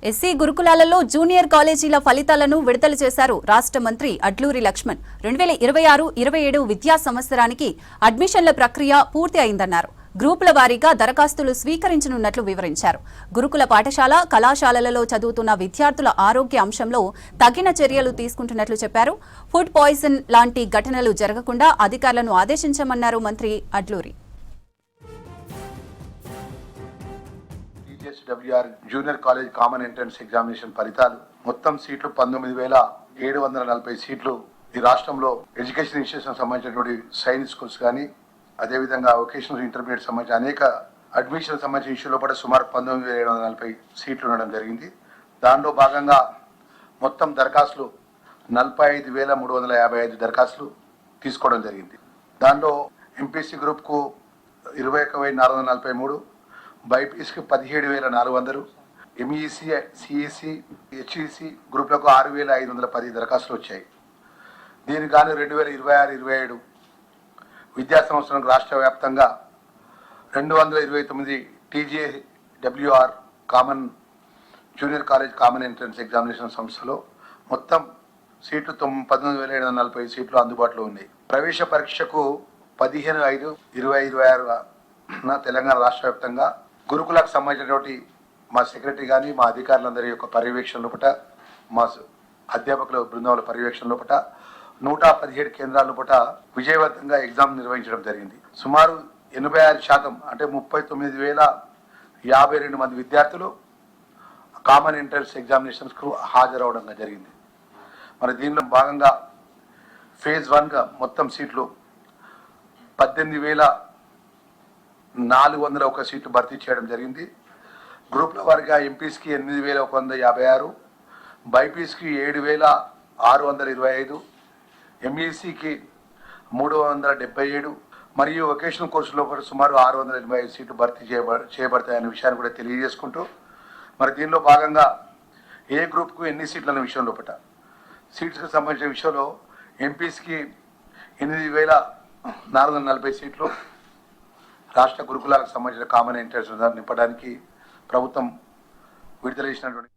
SC గురుకులాలలో junior కాలేజీల ఫలితాలను విడుదల చేశారు రాష్ట్ర మంత్రి అడ్లూరి లక్ష్మణ్. 2026-27 విద్యా సంవత్సరానికి అడ్మిషన్ల ప్రక్రియ పూర్తి అయిందన్నారు. గ్రూపుల వారీగా దరఖాస్తులు స్వీకరించనున్నట్లు వివరించారు. గురుకుల పాఠశాల, కళాశాలలలో చదువుతున్న విద్యార్థుల ఆరోగ్య అంశంలో తగిన చర్యలు తీసుకుంటున్నట్లు చెప్పారు. ఫుడ్ పాయిజన్ లాంటి ఘటనలు జరగకుండా అధికారులను ఆదేశించామన్నారు మంత్రి Adluri. TGSWR junior college common entrance examination ఫలితాలు మొత్తం సీట్లు 19,740 సీట్లు ఈ రాష్ట్రంలో ఎడ్యుకేషన్ ఇన్స్టిట్యూషన్ సంబంధించినటువంటి సైన్స్ స్కూల్స్ కానీ అదేవిధంగా వొకేషనల్ ఇంటర్మీడియట్ సంబంధించిన అనేక అడ్మిషన్ సంబంధించిన ఇష్యూలో కూడా సుమారు 19,740 సీట్లు ఉండడం జరిగింది. దానిలో భాగంగా మొత్తం దరఖాస్తులు 45,355 దరఖాస్తులు తీసుకోవడం జరిగింది. దానిలో ఎంపీసీ గ్రూప్కు 21,443, బైపీసీకి 17,400, ఎంఈసీ, సిఈసీ, హెచ్ఈసీ గ్రూప్లకు 6,510 దరఖాస్తులు వచ్చాయి. దీనికి గాను 2026-27 విద్యా సంవత్సరానికి రాష్ట్ర వ్యాప్తంగా 229 TGSWR common junior college common entrance examination సంస్థలో మొత్తం సీట్లు 19,740 సీట్లు అందుబాటులో ఉన్నాయి. ప్రవేశ పరీక్షకు 15/5/2026 తెలంగాణ రాష్ట్ర వ్యాప్తంగా గురుకులకు సంబంధించినటువంటి మా సెక్రటరీ కానీ మా అధికారులందరి యొక్క పర్యవేక్షణ లోపల, మా అధ్యాపకుల బృందాల పర్యవేక్షణ లోపల 117 కేంద్రాల లోపల విజయవంతంగా ఎగ్జామ్ నిర్వహించడం జరిగింది. సుమారు 86% అంటే 39,052 మంది విద్యార్థులు కామన్ ఎంట్రన్స్ ఎగ్జామినేషన్స్కు హాజరవడం జరిగింది. మరి దీనిలో భాగంగా ఫేజ్ 1గా మొత్తం సీట్లు 18,401 సీట్లు భర్తీ చేయడం జరిగింది. గ్రూప్ల వారిగా ఎంపీస్కి 8,156, బైపీస్కి 7,625, ఎంఈసీకి 377 మరియు వొకేషనల్ కోర్సులో కూడా సుమారు 685 సీట్లు భర్తీ చేయబడతాయనే విషయాన్ని కూడా తెలియజేసుకుంటూ, మరి దీనిలో భాగంగా ఏ గ్రూప్కు ఎన్ని సీట్లు అనే విషయం లోపల సీట్స్కి సంబంధించిన విషయంలో ఎంపీస్కి 8,440 సీట్లు రాష్ట్ర గురుకులాలకు సంబంధించిన కామన్ ఎంట్రన్స్ నింపడానికి ప్రభుత్వం విడుదల చేసినటువంటి